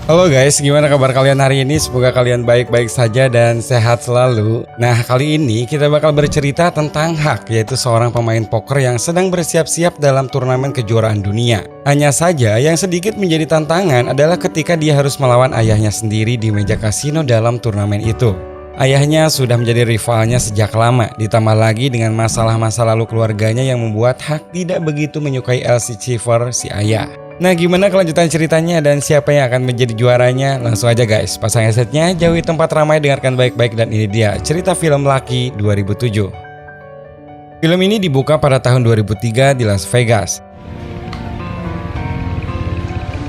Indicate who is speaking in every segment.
Speaker 1: Halo guys, gimana kabar kalian hari ini? Semoga kalian baik-baik saja dan sehat selalu. Nah, kali ini kita bakal bercerita tentang Hak, yaitu seorang pemain poker yang sedang bersiap-siap dalam turnamen kejuaraan dunia. Hanya saja yang sedikit menjadi tantangan adalah ketika dia harus melawan ayahnya sendiri di meja kasino dalam turnamen itu. Ayahnya sudah menjadi rivalnya sejak lama, ditambah lagi dengan masalah masa lalu keluarganya yang membuat Hak tidak begitu menyukai Elsie Cheever, si ayah. Nah, gimana kelanjutan ceritanya dan siapa yang akan menjadi juaranya? Langsung aja guys, pasang headsetnya, jauhi tempat ramai, dengarkan baik-baik, dan ini dia cerita film Lucky 2007. Film ini dibuka pada tahun 2003 di Las Vegas,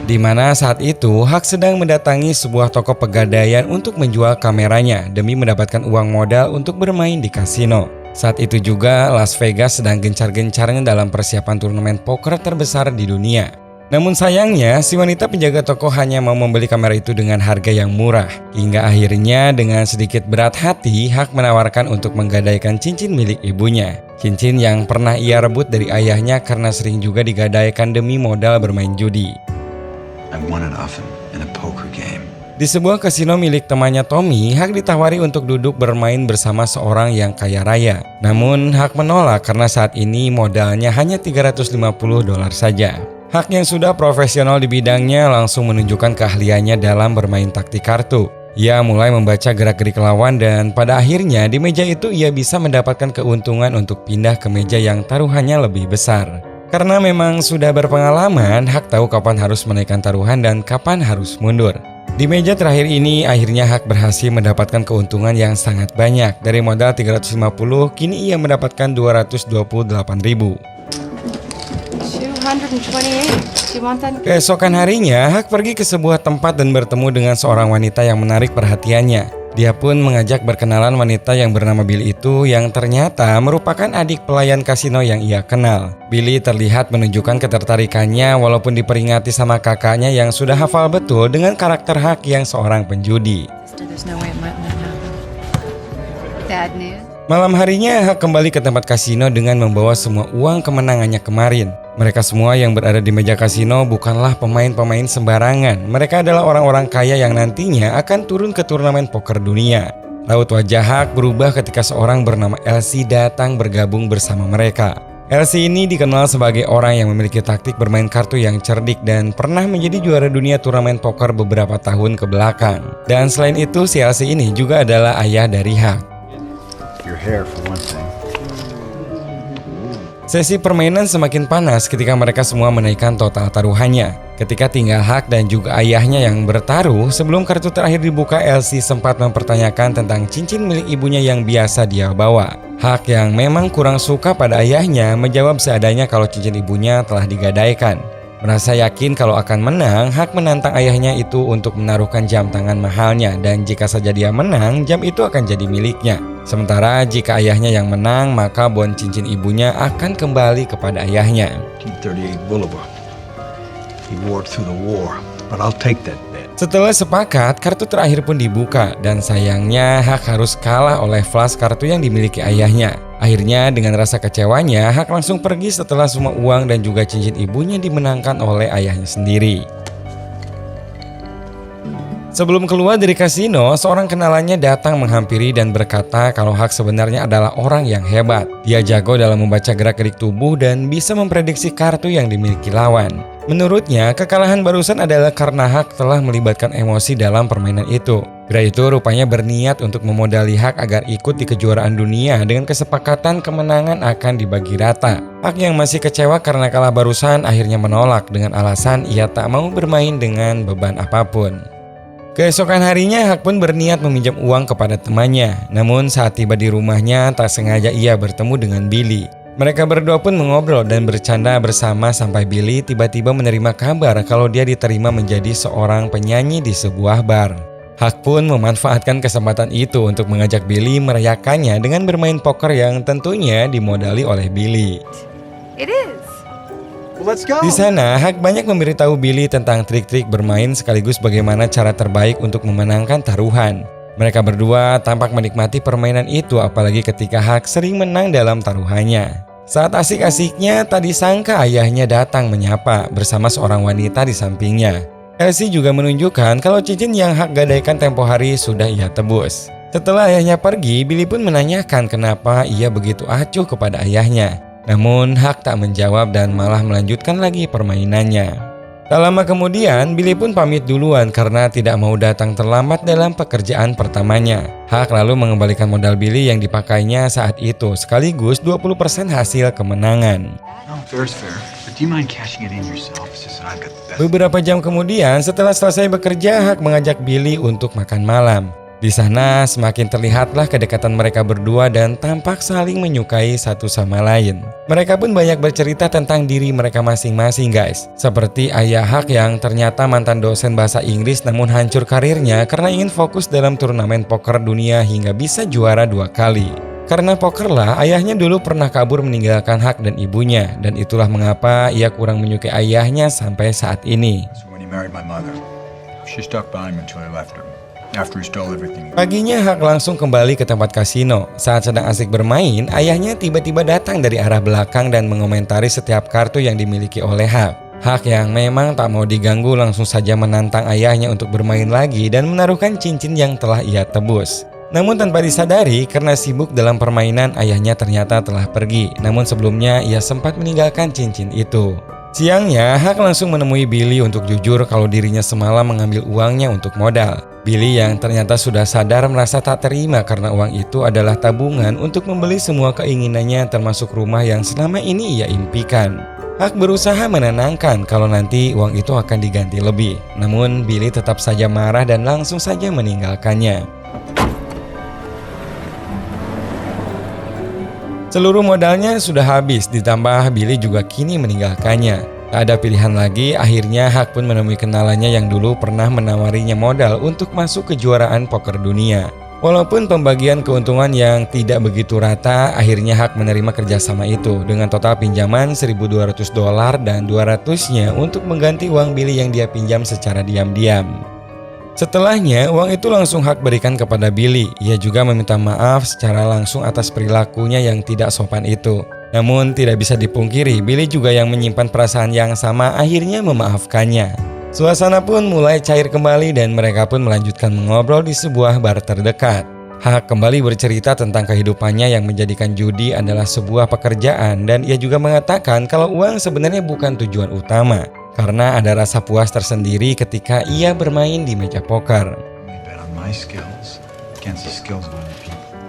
Speaker 1: di mana saat itu Hak sedang mendatangi sebuah toko pegadaian untuk menjual kameranya demi mendapatkan uang modal untuk bermain di kasino. Saat itu juga Las Vegas sedang gencar-gencarnya dalam persiapan turnamen poker terbesar di dunia. Namun sayangnya si wanita penjaga toko hanya mau membeli kamera itu dengan harga yang murah. Hingga akhirnya dengan sedikit berat hati Hak menawarkan untuk menggadaikan cincin milik ibunya. Cincin yang pernah ia rebut dari ayahnya karena sering juga digadaikan demi modal bermain judi.
Speaker 2: I won it often in a poker game.
Speaker 1: Di sebuah kasino milik temannya Tommy, Hak ditawari untuk duduk bermain bersama seorang yang kaya raya. Namun Hak menolak karena saat ini modalnya hanya $350 saja. Hak yang sudah profesional di bidangnya langsung menunjukkan keahliannya dalam bermain taktik kartu. Ia mulai membaca gerak-gerik lawan dan pada akhirnya di meja itu ia bisa mendapatkan keuntungan untuk pindah ke meja yang taruhannya lebih besar. Karena memang sudah berpengalaman, Hak tahu kapan harus menaikkan taruhan dan kapan harus mundur. Di meja terakhir ini akhirnya Hak berhasil mendapatkan keuntungan yang sangat banyak. Dari modal 350, kini ia mendapatkan 228.000. Keesokan harinya, Hak pergi ke sebuah tempat dan bertemu dengan seorang wanita yang menarik perhatiannya. Dia pun mengajak berkenalan wanita yang bernama Billy itu yang ternyata merupakan adik pelayan kasino yang ia kenal. Billy terlihat menunjukkan ketertarikannya walaupun diperingati sama kakaknya yang sudah hafal betul dengan karakter Hak yang seorang penjudi. Malam harinya Hak kembali ke tempat kasino dengan membawa semua uang kemenangannya kemarin. Mereka semua yang berada di meja kasino bukanlah pemain-pemain sembarangan. Mereka adalah orang-orang kaya yang nantinya akan turun ke turnamen poker dunia. Raut wajah Hak berubah ketika seorang bernama Elsie datang bergabung bersama mereka. Elsie ini dikenal sebagai orang yang memiliki taktik bermain kartu yang cerdik dan pernah menjadi juara dunia turnamen poker beberapa tahun ke belakang. Dan selain itu, si Elsie ini juga adalah ayah dari Hak.
Speaker 2: Your hair for one thing.
Speaker 1: Sesi permainan semakin panas ketika mereka semua menaikkan total taruhannya. Ketika tinggal Hak dan juga ayahnya yang bertaruh, sebelum kartu terakhir dibuka, Elsie sempat mempertanyakan tentang cincin milik ibunya yang biasa dia bawa. Hak yang memang kurang suka pada ayahnya menjawab seadanya kalau cincin ibunya telah digadaikan. Merasa yakin kalau akan menang, Hak menantang ayahnya itu untuk menaruhkan jam tangan mahalnya dan jika saja dia menang, jam itu akan jadi miliknya. Sementara jika ayahnya yang menang, maka bon cincin ibunya akan kembali kepada ayahnya.
Speaker 2: 1938 Boulevard. He wore it through the war, but I'll take that bet.
Speaker 1: Setelah sepakat, kartu terakhir pun dibuka dan sayangnya Hak harus kalah oleh flash kartu yang dimiliki ayahnya. Akhirnya dengan rasa kecewanya, Hak langsung pergi setelah semua uang dan juga cincin ibunya dimenangkan oleh ayahnya sendiri. Sebelum keluar dari kasino, seorang kenalannya datang menghampiri dan berkata kalau Hak sebenarnya adalah orang yang hebat. Dia jago dalam membaca gerak-gerik tubuh dan bisa memprediksi kartu yang dimiliki lawan. Menurutnya, kekalahan barusan adalah karena Hak telah melibatkan emosi dalam permainan itu. Pria itu rupanya berniat untuk memodali Hak agar ikut di kejuaraan dunia dengan kesepakatan kemenangan akan dibagi rata. Hak yang masih kecewa karena kalah barusan akhirnya menolak dengan alasan ia tak mau bermain dengan beban apapun. Keesokan harinya Hak pun berniat meminjam uang kepada temannya. Namun saat tiba di rumahnya tak sengaja ia bertemu dengan Billy. Mereka berdua pun mengobrol dan bercanda bersama sampai Billy tiba-tiba menerima kabar kalau dia diterima menjadi seorang penyanyi di sebuah bar. Hak pun memanfaatkan kesempatan itu untuk mengajak Billy merayakannya dengan bermain poker yang tentunya dimodali oleh Billy.
Speaker 3: It is.
Speaker 2: Let's go.
Speaker 1: Di sana, Hak banyak memberitahu Billy tentang trik-trik bermain sekaligus bagaimana cara terbaik untuk memenangkan taruhan. Mereka berdua tampak menikmati permainan itu apalagi ketika Hak sering menang dalam taruhannya. Saat asik-asiknya, tak disangka ayahnya datang menyapa bersama seorang wanita di sampingnya. Elsie juga menunjukkan kalau cincin yang Hak gadaikan tempo hari sudah ia tebus. Setelah ayahnya pergi, Billy pun menanyakan kenapa ia begitu acuh kepada ayahnya. Namun Hak tak menjawab dan malah melanjutkan lagi permainannya. Tak lama kemudian, Billy pun pamit duluan karena tidak mau datang terlambat dalam pekerjaan pertamanya. Hak lalu mengembalikan modal Billy yang dipakainya saat itu, sekaligus 20% hasil kemenangan.
Speaker 2: No, fair's fair. But do you mind cashing it in yourself? It's just that I've got the best.
Speaker 1: Beberapa jam kemudian, setelah selesai bekerja, Hak mengajak Billy untuk makan malam. Di sana semakin terlihatlah kedekatan mereka berdua dan tampak saling menyukai satu sama lain. Mereka pun banyak bercerita tentang diri mereka masing-masing guys. Seperti ayah Hak yang ternyata mantan dosen bahasa Inggris namun hancur karirnya karena ingin fokus dalam turnamen poker dunia hingga bisa juara 2 kali. Karena poker lah, ayahnya dulu pernah kabur meninggalkan Hak dan ibunya. Dan itulah mengapa ia kurang menyukai ayahnya sampai saat ini.
Speaker 2: So when he married my mother, she stuck by him until I left her. After he stole everything.
Speaker 1: Paginya Hak langsung kembali ke tempat kasino. Saat sedang asik bermain, ayahnya tiba-tiba datang dari arah belakang dan mengomentari setiap kartu yang dimiliki oleh Hak. Hak yang memang tak mau diganggu langsung saja menantang ayahnya untuk bermain lagi dan menaruhkan cincin yang telah ia tebus. Namun tanpa disadari, karena sibuk dalam permainan, ayahnya ternyata telah pergi. Namun sebelumnya ia sempat meninggalkan cincin itu. Siangnya, Hak langsung menemui Billy untuk jujur kalau dirinya semalam mengambil uangnya untuk modal. Billy yang ternyata sudah sadar merasa tak terima karena uang itu adalah tabungan untuk membeli semua keinginannya termasuk rumah yang selama ini ia impikan. Hak berusaha menenangkan kalau nanti uang itu akan diganti lebih. Namun Billy tetap saja marah dan langsung saja meninggalkannya. Seluruh modalnya sudah habis, ditambah Billy juga kini meninggalkannya. Tak ada pilihan lagi, akhirnya Hak pun menemui kenalannya yang dulu pernah menawarinya modal untuk masuk kejuaraan poker dunia. Walaupun pembagian keuntungan yang tidak begitu rata, akhirnya Hak menerima kerjasama itu dengan total pinjaman $1.200 dan 200-nya untuk mengganti uang Billy yang dia pinjam secara diam-diam. Setelahnya, uang itu langsung Hak berikan kepada Billy. Ia juga meminta maaf secara langsung atas perilakunya yang tidak sopan itu. Namun tidak bisa dipungkiri, Billy juga yang menyimpan perasaan yang sama akhirnya memaafkannya. Suasana pun mulai cair kembali dan mereka pun melanjutkan mengobrol di sebuah bar terdekat. Hak kembali bercerita tentang kehidupannya yang menjadikan judi adalah sebuah pekerjaan dan ia juga mengatakan kalau uang sebenarnya bukan tujuan utama. Karena ada rasa puas tersendiri ketika ia bermain di meja poker.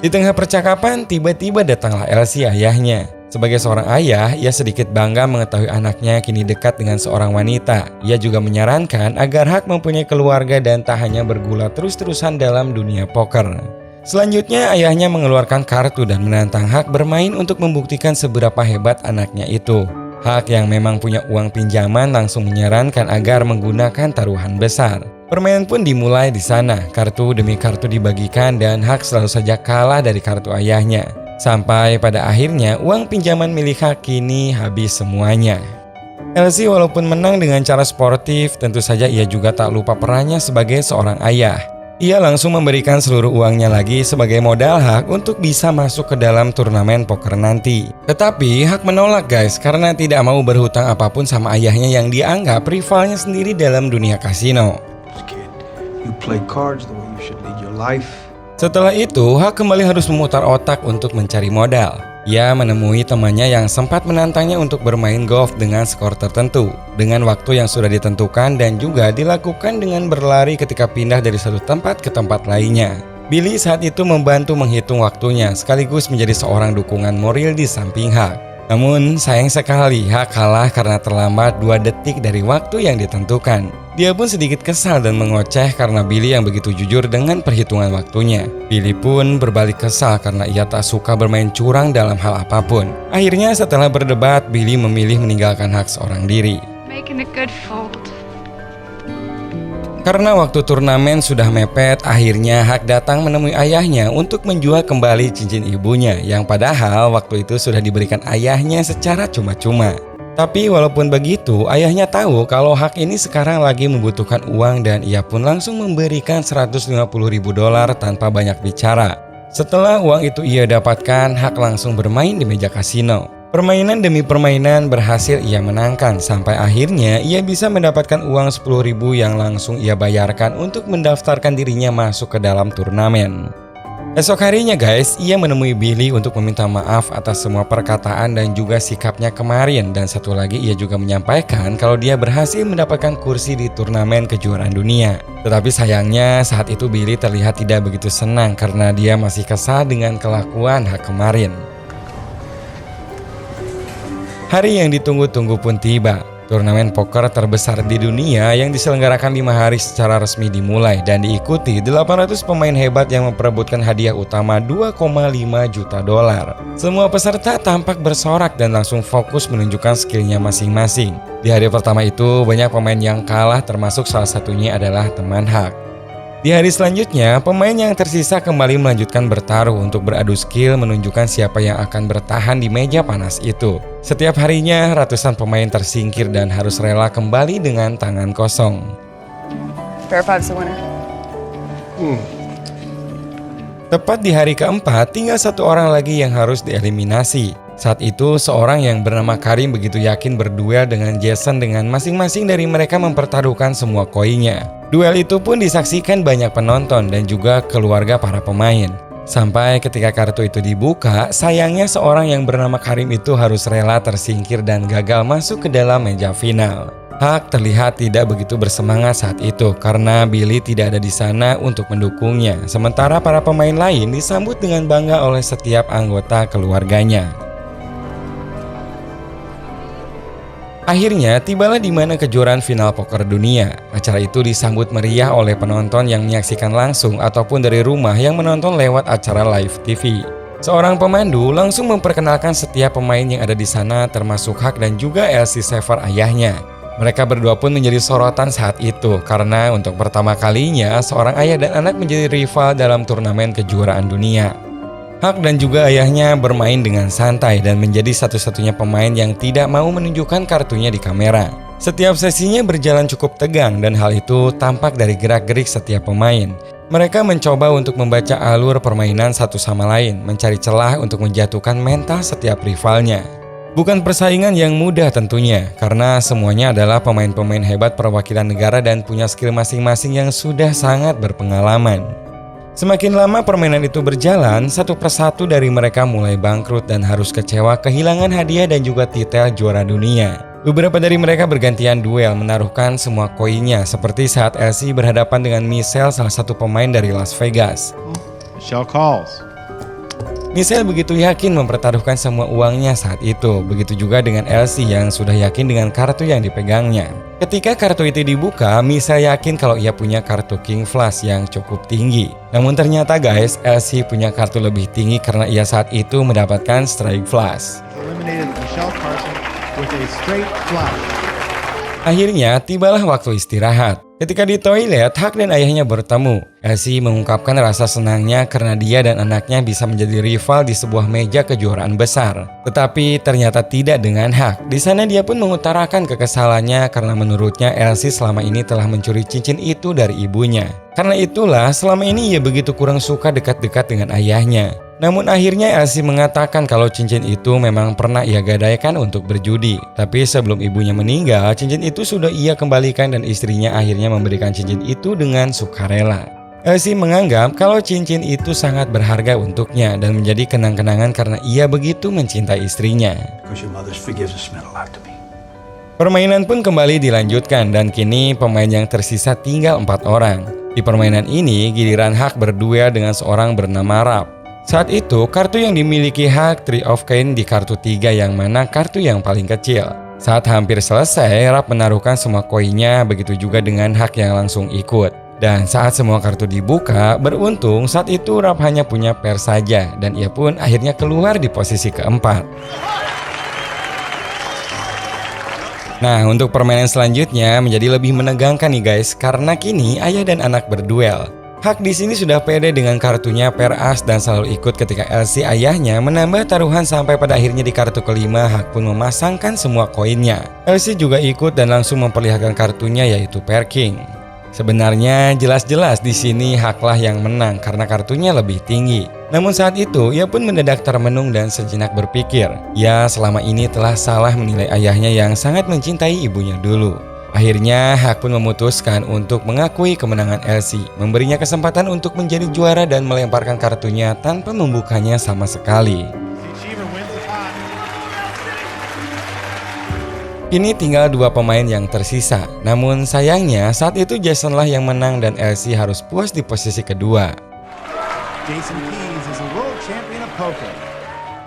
Speaker 1: Di tengah percakapan, tiba-tiba datanglah Elsie ayahnya. Sebagai seorang ayah, ia sedikit bangga mengetahui anaknya kini dekat dengan seorang wanita. Ia juga menyarankan agar Hak mempunyai keluarga dan tak hanya bergulat terus-terusan dalam dunia poker. Selanjutnya, ayahnya mengeluarkan kartu dan menantang Hak bermain untuk membuktikan seberapa hebat anaknya itu. Hak yang memang punya uang pinjaman langsung menyarankan agar menggunakan taruhan besar. Permainan pun dimulai di sana. Kartu demi kartu dibagikan dan Hak selalu saja kalah dari kartu ayahnya. Sampai pada akhirnya uang pinjaman milik Hak kini habis semuanya. Elsie walaupun menang dengan cara sportif, tentu saja ia juga tak lupa perannya sebagai seorang ayah. Ia langsung memberikan seluruh uangnya lagi sebagai modal Hak untuk bisa masuk ke dalam turnamen poker nanti. Tetapi Hak menolak guys karena tidak mau berhutang apapun sama ayahnya yang dianggap rivalnya sendiri dalam dunia kasino.
Speaker 2: You play cards the way you should lead your life.
Speaker 1: Setelah itu, Hak kembali harus memutar otak untuk mencari modal. Ia menemui temannya yang sempat menantangnya untuk bermain golf dengan skor tertentu, dengan waktu yang sudah ditentukan dan juga dilakukan dengan berlari ketika pindah dari satu tempat ke tempat lainnya. Billy saat itu membantu menghitung waktunya, sekaligus menjadi seorang dukungan moral di samping Hak. Namun sayang sekali Hak kalah karena terlambat 2 detik dari waktu yang ditentukan. Dia pun sedikit kesal dan mengoceh karena Billy yang begitu jujur dengan perhitungan waktunya. Billy pun berbalik kesal karena ia tak suka bermain curang dalam hal apapun. Akhirnya setelah berdebat, Billy memilih meninggalkan Hak seorang diri.
Speaker 3: Making a good fold.
Speaker 1: Karena waktu turnamen sudah mepet, akhirnya Hak datang menemui ayahnya untuk menjual kembali cincin ibunya yang padahal waktu itu sudah diberikan ayahnya secara cuma-cuma. Tapi walaupun begitu, ayahnya tahu kalau Hak ini sekarang lagi membutuhkan uang dan ia pun langsung memberikan $150.000 tanpa banyak bicara. Setelah uang itu ia dapatkan, Hak langsung bermain di meja kasino. Permainan demi permainan berhasil ia menangkan sampai akhirnya ia bisa mendapatkan uang 10.000 yang langsung ia bayarkan untuk mendaftarkan dirinya masuk ke dalam turnamen. Esok harinya guys, ia menemui Billy untuk meminta maaf atas semua perkataan dan juga sikapnya kemarin. Dan satu lagi ia juga menyampaikan kalau dia berhasil mendapatkan kursi di turnamen kejuaraan dunia. Tetapi sayangnya saat itu Billy terlihat tidak begitu senang karena dia masih kesal dengan kelakuan Hak kemarin. Hari yang ditunggu-tunggu pun tiba. Turnamen poker terbesar di dunia yang diselenggarakan 5 hari secara resmi dimulai dan diikuti 800 pemain hebat yang memperebutkan hadiah utama 2,5 juta dolar. Semua peserta tampak bersorak dan langsung fokus menunjukkan skillnya masing-masing. Di hari pertama itu banyak pemain yang kalah termasuk salah satunya adalah teman Hak. Di hari selanjutnya, pemain yang tersisa kembali melanjutkan bertaruh untuk beradu skill menunjukkan siapa yang akan bertahan di meja panas itu. Setiap harinya, ratusan pemain tersingkir dan harus rela kembali dengan tangan kosong.
Speaker 3: Fair five's the winner.
Speaker 1: Tepat di hari keempat, tinggal satu orang lagi yang harus dieliminasi. Saat itu, seorang yang bernama Karim begitu yakin berduel dengan Jason dengan masing-masing dari mereka mempertaruhkan semua koinnya. Duel itu pun disaksikan banyak penonton dan juga keluarga para pemain. Sampai ketika kartu itu dibuka, sayangnya seorang yang bernama Karim itu harus rela tersingkir dan gagal masuk ke dalam meja final. Hak terlihat tidak begitu bersemangat saat itu karena Billy tidak ada di sana untuk mendukungnya. Sementara para pemain lain disambut dengan bangga oleh setiap anggota keluarganya. Akhirnya tibalah di mana kejuaraan final poker dunia. Acara itu disambut meriah oleh penonton yang menyaksikan langsung ataupun dari rumah yang menonton lewat acara live TV. Seorang pemandu langsung memperkenalkan setiap pemain yang ada di sana termasuk Hak dan juga Elsie Saver ayahnya. Mereka berdua pun menjadi sorotan saat itu karena untuk pertama kalinya seorang ayah dan anak menjadi rival dalam turnamen kejuaraan dunia. Hak dan juga ayahnya bermain dengan santai dan menjadi satu-satunya pemain yang tidak mau menunjukkan kartunya di kamera. Setiap sesinya berjalan cukup tegang dan hal itu tampak dari gerak-gerik setiap pemain. Mereka mencoba untuk membaca alur permainan satu sama lain, mencari celah untuk menjatuhkan mental setiap rivalnya. Bukan persaingan yang mudah tentunya, karena semuanya adalah pemain-pemain hebat perwakilan negara dan punya skill masing-masing yang sudah sangat berpengalaman. Semakin lama permainan itu berjalan, satu persatu dari mereka mulai bangkrut dan harus kecewa kehilangan hadiah dan juga titel juara dunia. Beberapa dari mereka bergantian duel menaruhkan semua koinnya seperti saat Elsie berhadapan dengan Michelle, salah satu pemain dari Las Vegas.
Speaker 4: Michelle calls.
Speaker 1: Michelle begitu yakin mempertaruhkan semua uangnya saat itu. Begitu juga dengan Elsie yang sudah yakin dengan kartu yang dipegangnya. Ketika kartu itu dibuka, Michelle yakin kalau ia punya kartu King Flush yang cukup tinggi. Namun ternyata guys, Elsie punya kartu lebih tinggi karena ia saat itu mendapatkan Strike Flush.
Speaker 4: Eliminated Michelle Carson with a straight flush.
Speaker 1: Akhirnya tibalah waktu istirahat. Ketika di toilet, Hak dan ayahnya bertemu. Elsie mengungkapkan rasa senangnya karena dia dan anaknya bisa menjadi rival di sebuah meja kejuaraan besar. Tetapi ternyata tidak dengan Hak. Di sana dia pun mengutarakan kekesalannya karena menurutnya Elsie selama ini telah mencuri cincin itu dari ibunya. Karena itulah selama ini ia begitu kurang suka dekat-dekat dengan ayahnya. Namun akhirnya Elsie mengatakan kalau cincin itu memang pernah ia gadaikan untuk berjudi. Tapi sebelum ibunya meninggal, cincin itu sudah ia kembalikan dan istrinya akhirnya memberikan cincin itu dengan sukarela. Elsie menganggap kalau cincin itu sangat berharga untuknya dan menjadi kenang-kenangan karena ia begitu mencintai istrinya.
Speaker 2: Because your mother's forgiveness meant a lot to me.
Speaker 1: Permainan pun kembali dilanjutkan dan kini pemain yang tersisa tinggal 4 orang. Di permainan ini, giliran Hak berduel dengan seorang bernama Rap. Saat itu, kartu yang dimiliki Hak, Three of Cane di kartu 3 yang mana kartu yang paling kecil. Saat hampir selesai, Rap menaruhkan semua koinnya, begitu juga dengan Hak yang langsung ikut. Dan saat semua kartu dibuka, beruntung saat itu Rap hanya punya pair saja dan ia pun akhirnya keluar di posisi keempat. Nah, untuk permainan selanjutnya menjadi lebih menegangkan nih guys, karena kini ayah dan anak berduel. Hak di sini sudah pede dengan kartunya pair as dan selalu ikut ketika Elsie ayahnya menambah taruhan sampai pada akhirnya di kartu kelima Hak pun memasangkan semua koinnya. Elsie juga ikut dan langsung memperlihatkan kartunya yaitu pair king. Sebenarnya jelas-jelas di sini Haklah yang menang karena kartunya lebih tinggi. Namun saat itu ia pun mendadak termenung dan sejenak berpikir, ia selama ini telah salah menilai ayahnya yang sangat mencintai ibunya dulu. Akhirnya Hak pun memutuskan untuk mengakui kemenangan Elsie, memberinya kesempatan untuk menjadi juara dan melemparkan kartunya tanpa membukanya sama sekali. Kini tinggal 2 pemain yang tersisa. Namun sayangnya saat itu Jason lah yang menang dan Elsie harus puas di posisi kedua.
Speaker 4: Jason Keys is a world champion of poker.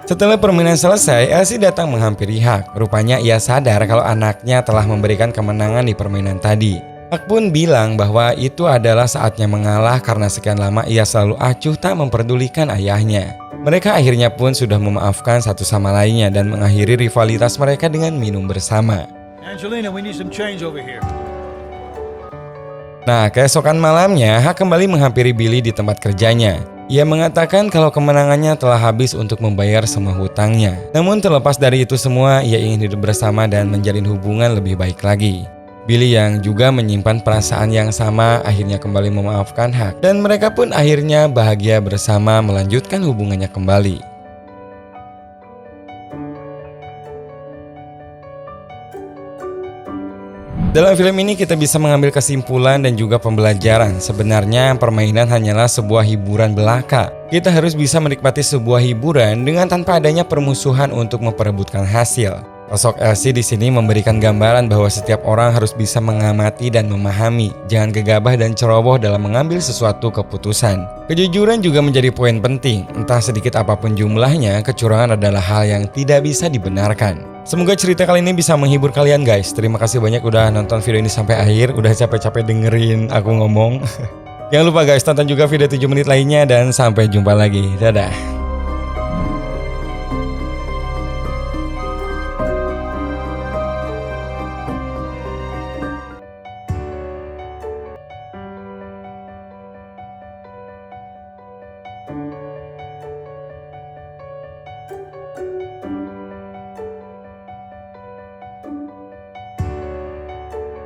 Speaker 1: Setelah permainan selesai, Elsie datang menghampiri Hak. Rupanya ia sadar kalau anaknya telah memberikan kemenangan di permainan tadi. Hak pun bilang bahwa itu adalah saatnya mengalah karena sekian lama ia selalu acuh tak memperdulikan ayahnya. Mereka akhirnya pun sudah memaafkan satu sama lainnya dan mengakhiri rivalitas mereka dengan minum bersama.
Speaker 2: Angelina, we need some change over here.
Speaker 1: Nah, keesokan malamnya Hak kembali menghampiri Billy di tempat kerjanya. Ia mengatakan kalau kemenangannya telah habis untuk membayar semua hutangnya. Namun terlepas dari itu semua, ia ingin hidup bersama dan menjalin hubungan lebih baik lagi. Billy yang juga menyimpan perasaan yang sama akhirnya kembali memaafkan Hak dan mereka pun akhirnya bahagia bersama melanjutkan hubungannya kembali. Dalam film ini kita bisa mengambil kesimpulan dan juga pembelajaran. Sebenarnya permainan hanyalah sebuah hiburan belaka. Kita harus bisa menikmati sebuah hiburan dengan tanpa adanya permusuhan untuk memperebutkan hasil. Sosok Elsie di sini memberikan gambaran bahwa setiap orang harus bisa mengamati dan memahami, jangan gegabah dan ceroboh dalam mengambil sesuatu keputusan. Kejujuran juga menjadi poin penting, entah sedikit apapun jumlahnya, kecurangan adalah hal yang tidak bisa dibenarkan. Semoga cerita kali ini bisa menghibur kalian guys. Terima kasih banyak udah nonton video ini sampai akhir, udah capek-capek dengerin aku ngomong. Jangan lupa guys, tonton juga video 7 menit lainnya dan sampai jumpa lagi. Dadah.